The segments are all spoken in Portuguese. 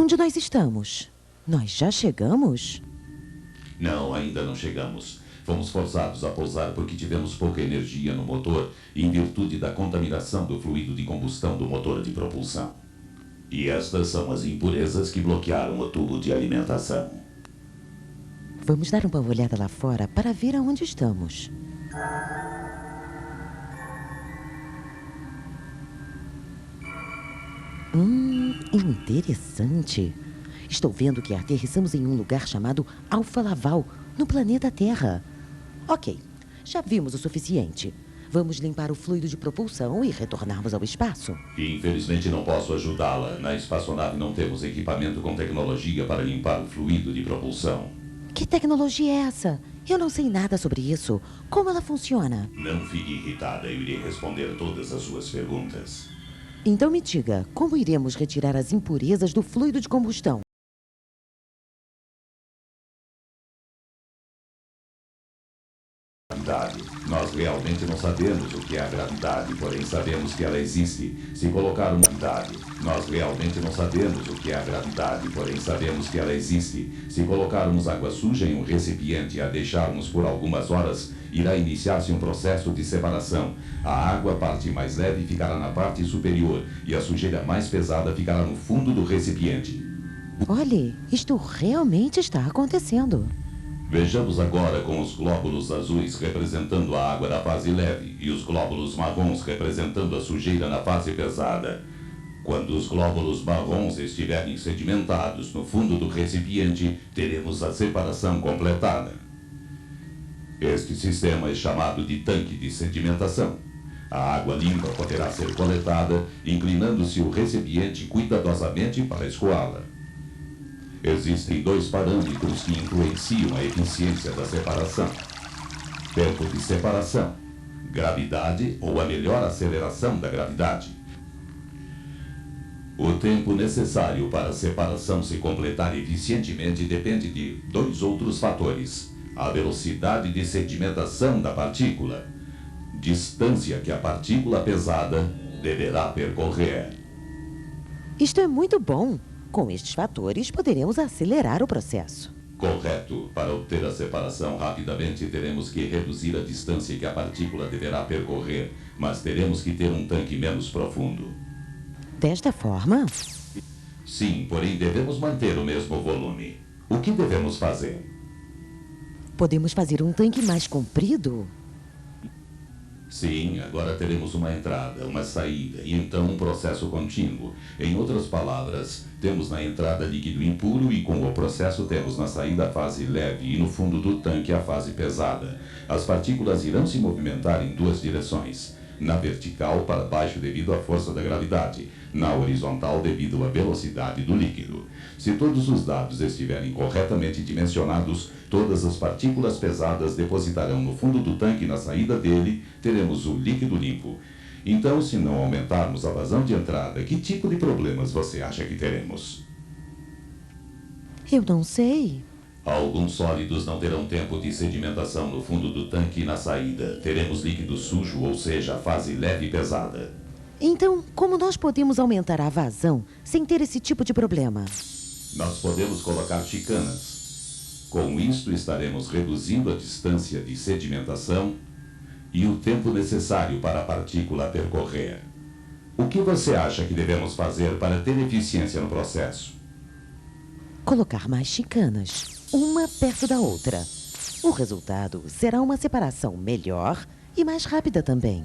Onde nós estamos? Nós já chegamos? Não, ainda não chegamos. Fomos forçados a pousar porque tivemos pouca energia no motor em virtude da contaminação do fluido de combustão do motor de propulsão. E estas são as impurezas que bloquearam o tubo de alimentação. Vamos dar uma olhada lá fora para ver aonde estamos. Interessante. Estou vendo que aterrissamos em um lugar chamado Alfa Laval, no planeta Terra. Ok, já vimos o suficiente. Vamos limpar o fluido de propulsão e retornarmos ao espaço. Infelizmente não posso ajudá-la. Na espaçonave não temos equipamento com tecnologia para limpar o fluido de propulsão. Que tecnologia é essa? Eu não sei nada sobre isso. Como ela funciona? Não fique irritada, eu irei responder todas as suas perguntas. Então me diga, como iremos retirar as impurezas do fluido de combustão? Gravidade. Nós realmente não sabemos o que é a gravidade, porém sabemos que ela existe. Se colocar uma gravidade, nós realmente não sabemos o que é a gravidade, porém sabemos que ela existe. Se colocarmos água suja em um recipiente e a deixarmos por algumas horas, irá iniciar-se um processo de separação. A água, parte mais leve, ficará na parte superior e a sujeira mais pesada ficará no fundo do recipiente. Olhe, isto realmente está acontecendo. Vejamos agora com os glóbulos azuis representando a água da fase leve e os glóbulos marrons representando a sujeira na fase pesada. Quando os glóbulos marrons estiverem sedimentados no fundo do recipiente, teremos a separação completada. Este sistema é chamado de tanque de sedimentação. A água limpa poderá ser coletada, inclinando-se o recipiente cuidadosamente para escoá-la. Existem dois parâmetros que influenciam a eficiência da separação: tempo de separação, gravidade ou a melhor aceleração da gravidade. O tempo necessário para a separação se completar eficientemente depende de dois outros fatores: a velocidade de sedimentação da partícula, distância que a partícula pesada deverá percorrer. Isto é muito bom. Com estes fatores, poderemos acelerar o processo. Correto. Para obter a separação rapidamente, teremos que reduzir a distância que a partícula deverá percorrer, mas teremos que ter um tanque menos profundo. Desta forma? Sim, porém devemos manter o mesmo volume. O que devemos fazer? Podemos fazer um tanque mais comprido? Sim, agora teremos uma entrada, uma saída e então um processo contínuo. Em outras palavras, temos na entrada líquido impuro e com o processo temos na saída a fase leve e no fundo do tanque a fase pesada. As partículas irão se movimentar em duas direções: na vertical para baixo devido à força da gravidade, na horizontal devido à velocidade do líquido. Se todos os dados estiverem corretamente dimensionados, todas as partículas pesadas depositarão no fundo do tanque e na saída dele teremos o líquido limpo. Então, se não aumentarmos a vazão de entrada, que tipo de problemas você acha que teremos? Eu não sei. Alguns sólidos não terão tempo de sedimentação no fundo do tanque e na saída. Teremos líquido sujo, ou seja, a fase leve e pesada. Então, como nós podemos aumentar a vazão sem ter esse tipo de problema? Nós podemos colocar chicanas. Com isto, estaremos reduzindo a distância de sedimentação e o tempo necessário para a partícula percorrer. O que você acha que devemos fazer para ter eficiência no processo? Colocar mais chicanas, uma perto da outra. O resultado será uma separação melhor e mais rápida também.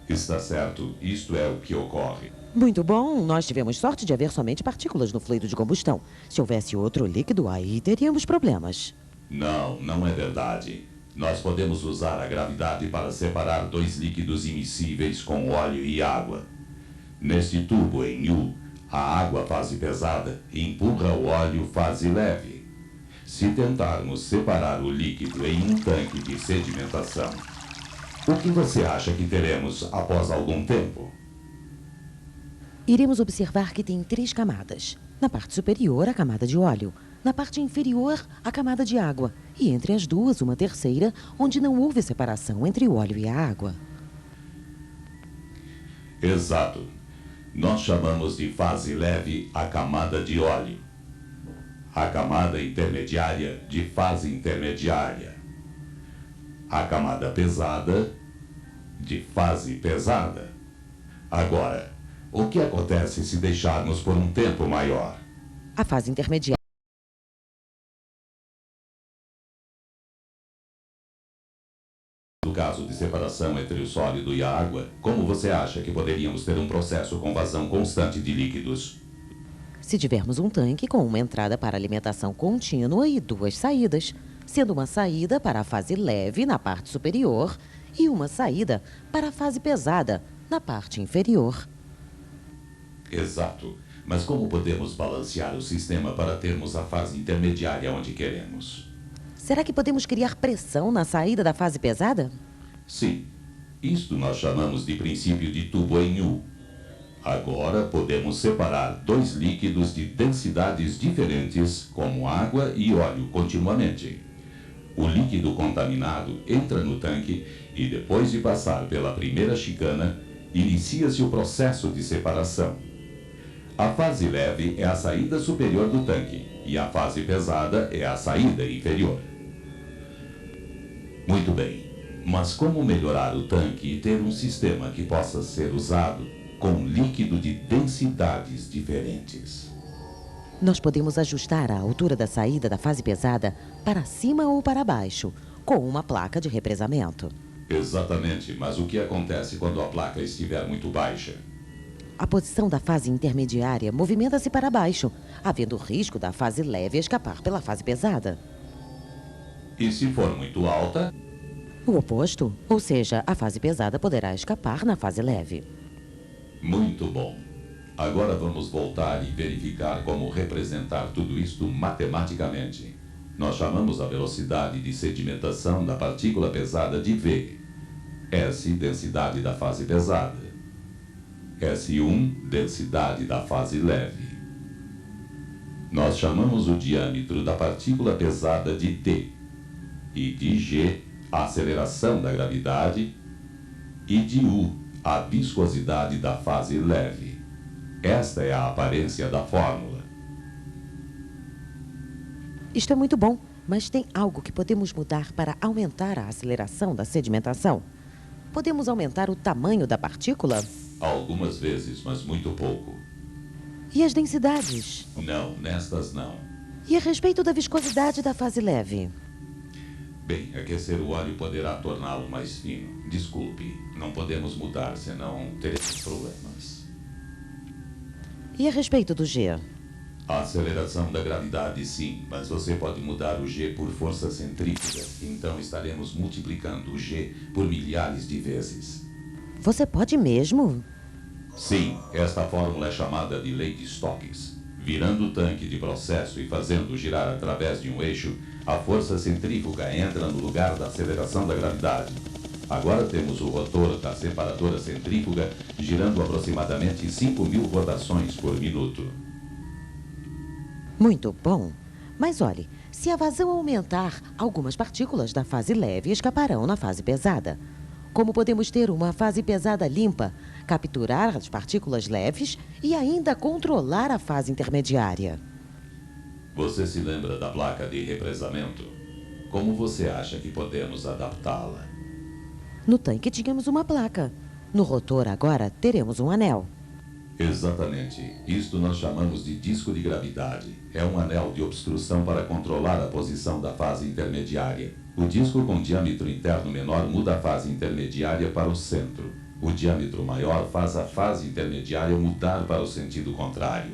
Está certo, isto é o que ocorre. Muito bom, nós tivemos sorte de haver somente partículas no fluido de combustão. Se houvesse outro líquido, aí teríamos problemas. Não, não é verdade. Nós podemos usar a gravidade para separar dois líquidos immiscíveis com óleo e água. Neste tubo em U, a água fase pesada empurra o óleo fase leve. Se tentarmos separar o líquido em um tanque de sedimentação, o que você acha que teremos após algum tempo? Iremos observar que tem 3 camadas. Na parte superior, a camada de óleo. Na parte inferior, a camada de água. E entre as duas, uma terceira, onde não houve separação entre o óleo e a água. Exato. Nós chamamos de fase leve a camada de óleo. A camada intermediária de fase intermediária. A camada pesada de fase pesada. Agora, o que acontece se deixarmos por um tempo maior? A fase intermediária. No caso de separação entre o sólido e a água, como você acha que poderíamos ter um processo com vazão constante de líquidos? Se tivermos um tanque com uma entrada para alimentação contínua e duas saídas, sendo uma saída para a fase leve na parte superior e uma saída para a fase pesada na parte inferior. Exato. Mas como podemos balancear o sistema para termos a fase intermediária onde queremos? Será que podemos criar pressão na saída da fase pesada? Sim. Isto nós chamamos de princípio de tubo em U. Agora podemos separar dois líquidos de densidades diferentes, como água e óleo, continuamente. O líquido contaminado entra no tanque e, depois de passar pela primeira chicana, inicia-se o processo de separação. A fase leve é a saída superior do tanque e a fase pesada é a saída inferior. Muito bem, mas como melhorar o tanque e ter um sistema que possa ser usado com líquido de densidades diferentes? Nós podemos ajustar a altura da saída da fase pesada para cima ou para baixo, com uma placa de represamento. Exatamente, mas o que acontece quando a placa estiver muito baixa? A posição da fase intermediária movimenta-se para baixo, havendo o risco da fase leve escapar pela fase pesada. E se for muito alta? O oposto, ou seja, a fase pesada poderá escapar na fase leve. Muito bom. Agora vamos voltar e verificar como representar tudo isto matematicamente. Nós chamamos a velocidade de sedimentação da partícula pesada de V. S, densidade da fase pesada. S1, densidade da fase leve. Nós chamamos o diâmetro da partícula pesada de T. E de G, a aceleração da gravidade. E de U, a viscosidade da fase leve. Esta é a aparência da fórmula. Isto é muito bom, mas tem algo que podemos mudar para aumentar a aceleração da sedimentação? Podemos aumentar o tamanho da partícula? Algumas vezes, mas muito pouco. E as densidades? Não, nestas não. E a respeito da viscosidade da fase leve? Bem, aquecer o óleo poderá torná-lo mais fino. Desculpe, não podemos mudar, senão teremos problemas. E a respeito do G? A aceleração da gravidade, sim, mas você pode mudar o G por força centrífuga. Então estaremos multiplicando o G por milhares de vezes. Você pode mesmo? Sim, esta fórmula é chamada de lei de Stokes. Virando o tanque de processo e fazendo girar através de um eixo, a força centrífuga entra no lugar da aceleração da gravidade. Agora temos o rotor da separadora centrífuga girando aproximadamente 5.000 rotações por minuto. Muito bom. Mas olhe, se a vazão aumentar, algumas partículas da fase leve escaparão na fase pesada. Como podemos ter uma fase pesada limpa, capturar as partículas leves e ainda controlar a fase intermediária? Você se lembra da placa de represamento? Como você acha que podemos adaptá-la? No tanque tínhamos uma placa. No rotor agora teremos um anel. Exatamente. Isto nós chamamos de disco de gravidade. É um anel de obstrução para controlar a posição da fase intermediária. O disco com diâmetro interno menor muda a fase intermediária para o centro. O diâmetro maior faz a fase intermediária mudar para o sentido contrário.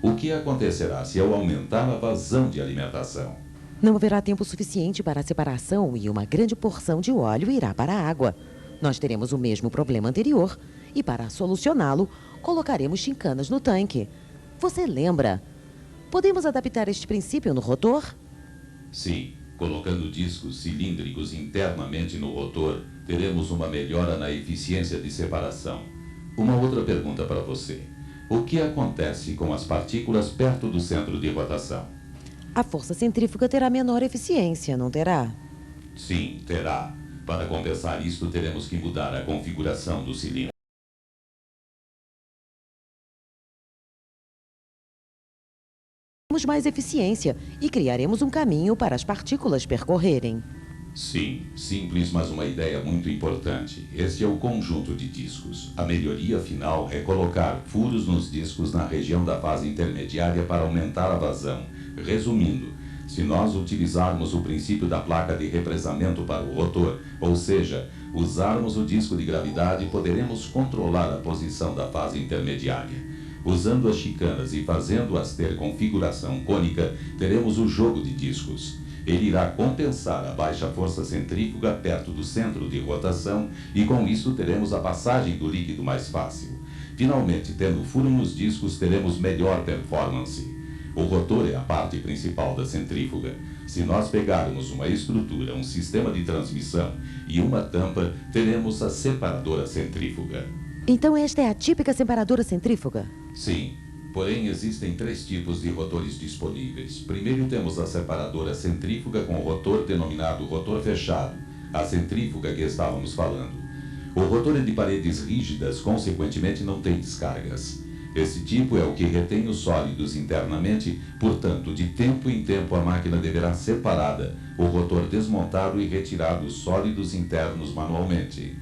O que acontecerá se eu aumentar a vazão de alimentação? Não haverá tempo suficiente para a separação e uma grande porção de óleo irá para a água. Nós teremos o mesmo problema anterior e, para solucioná-lo, colocaremos chincanas no tanque. Você lembra? Podemos adaptar este princípio no rotor? Sim, colocando discos cilíndricos internamente no rotor, teremos uma melhora na eficiência de separação. Uma outra pergunta para você. O que acontece com as partículas perto do centro de rotação? A força centrífuga terá menor eficiência, não terá? Sim, terá. Para compensar isto, teremos que mudar a configuração do cilindro. Temos teremos mais eficiência e criaremos um caminho para as partículas percorrerem. Sim, simples, mas uma ideia muito importante. Este é o conjunto de discos. A melhoria final é colocar furos nos discos na região da fase intermediária para aumentar a vazão. Resumindo, se nós utilizarmos o princípio da placa de represamento para o rotor, ou seja, usarmos o disco de gravidade, poderemos controlar a posição da fase intermediária. Usando as chicanas e fazendo-as ter configuração cônica, teremos o jogo de discos. Ele irá compensar a baixa força centrífuga perto do centro de rotação e com isso teremos a passagem do líquido mais fácil. Finalmente, tendo furo nos discos, teremos melhor performance. O rotor é a parte principal da centrífuga. Se nós pegarmos uma estrutura, um sistema de transmissão e uma tampa, teremos a separadora centrífuga. Então esta é a típica separadora centrífuga? Sim. Porém, existem 3 tipos de rotores disponíveis. Primeiro temos a separadora centrífuga com o rotor denominado rotor fechado, a centrífuga que estávamos falando. O rotor é de paredes rígidas, consequentemente não tem descargas. Esse tipo é o que retém os sólidos internamente, portanto, de tempo em tempo a máquina deverá separada, o rotor desmontado e retirar os sólidos internos manualmente.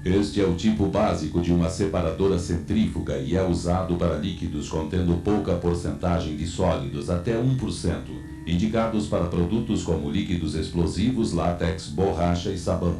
Este é o tipo básico de uma separadora centrífuga e é usado para líquidos contendo pouca porcentagem de sólidos, até 1%, indicados para produtos como líquidos explosivos, látex, borracha e sabão.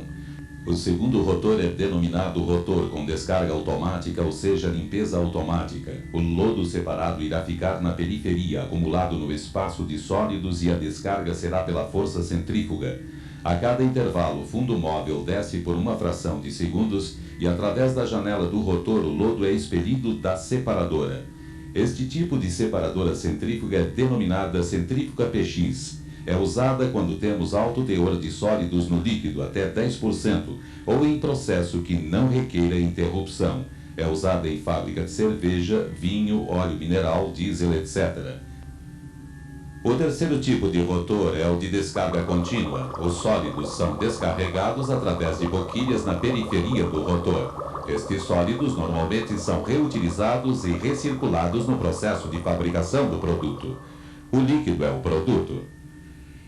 O segundo rotor é denominado rotor com descarga automática, ou seja, limpeza automática. O lodo separado irá ficar na periferia, acumulado no espaço de sólidos e a descarga será pela força centrífuga. A cada intervalo, o fundo móvel desce por uma fração de segundos e através da janela do rotor o lodo é expelido da separadora. Este tipo de separadora centrífuga é denominada centrífuga PX. É usada quando temos alto teor de sólidos no líquido, até 10%, ou em processo que não requeira interrupção. É usada em fábrica de cerveja, vinho, óleo mineral, diesel, etc. O terceiro tipo de rotor é o de descarga contínua. Os sólidos são descarregados através de boquilhas na periferia do rotor. Estes sólidos normalmente são reutilizados e recirculados no processo de fabricação do produto. O líquido é o produto.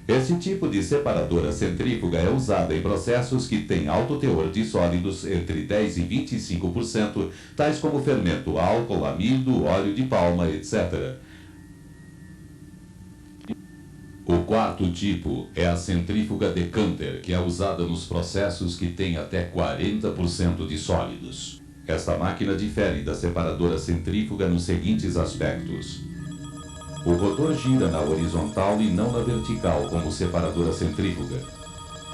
Esse tipo de separadora centrífuga é usada em processos que têm alto teor de sólidos entre 10% e 25%, tais como fermento, álcool, amido, óleo de palma, etc. O quarto tipo é a centrífuga decanter, que é usada nos processos que têm até 40% de sólidos. Esta máquina difere da separadora centrífuga nos seguintes aspectos. O rotor gira na horizontal e não na vertical, como separadora centrífuga.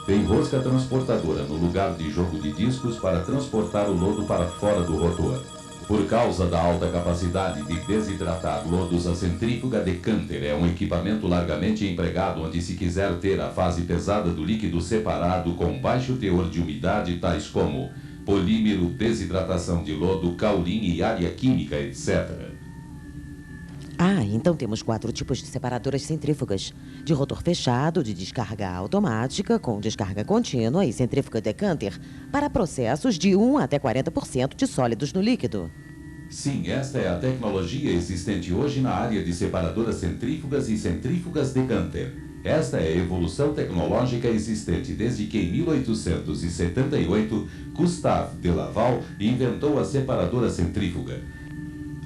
Tem rosca transportadora no lugar de jogo de discos para transportar o lodo para fora do rotor. Por causa da alta capacidade de desidratar lodos, a centrífuga decanter é um equipamento largamente empregado onde se quiser ter a fase pesada do líquido separado com baixo teor de umidade, tais como polímero, desidratação de lodo, caulin e área química, etc. Ah, então temos 4 tipos de separadoras centrífugas. De rotor fechado, de descarga automática, com descarga contínua e centrífuga decanter, para processos de 1 até 40% de sólidos no líquido. Sim, esta é a tecnologia existente hoje na área de separadoras centrífugas e centrífugas decanter. Esta é a evolução tecnológica existente desde que, em 1878, Gustave de Laval inventou a separadora centrífuga.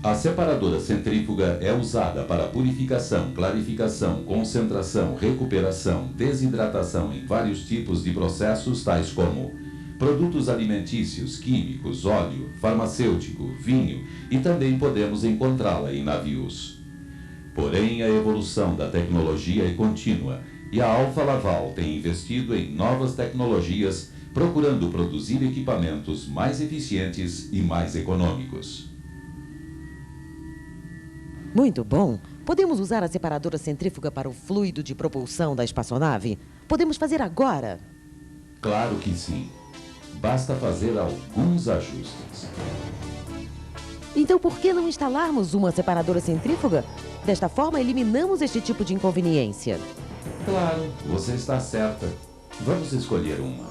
A separadora centrífuga é usada para purificação, clarificação, concentração, recuperação, desidratação em vários tipos de processos, tais como produtos alimentícios, químicos, óleo, farmacêutico, vinho, e também podemos encontrá-la em navios. Porém, a evolução da tecnologia é contínua e a Alfa Laval tem investido em novas tecnologias, procurando produzir equipamentos mais eficientes e mais econômicos. Muito bom! Podemos usar a separadora centrífuga para o fluido de propulsão da espaçonave? Podemos fazer agora? Claro que sim. Basta fazer alguns ajustes. Então por que não instalarmos uma separadora centrífuga? Desta forma, eliminamos este tipo de inconveniência. Claro, você está certa. Vamos escolher uma.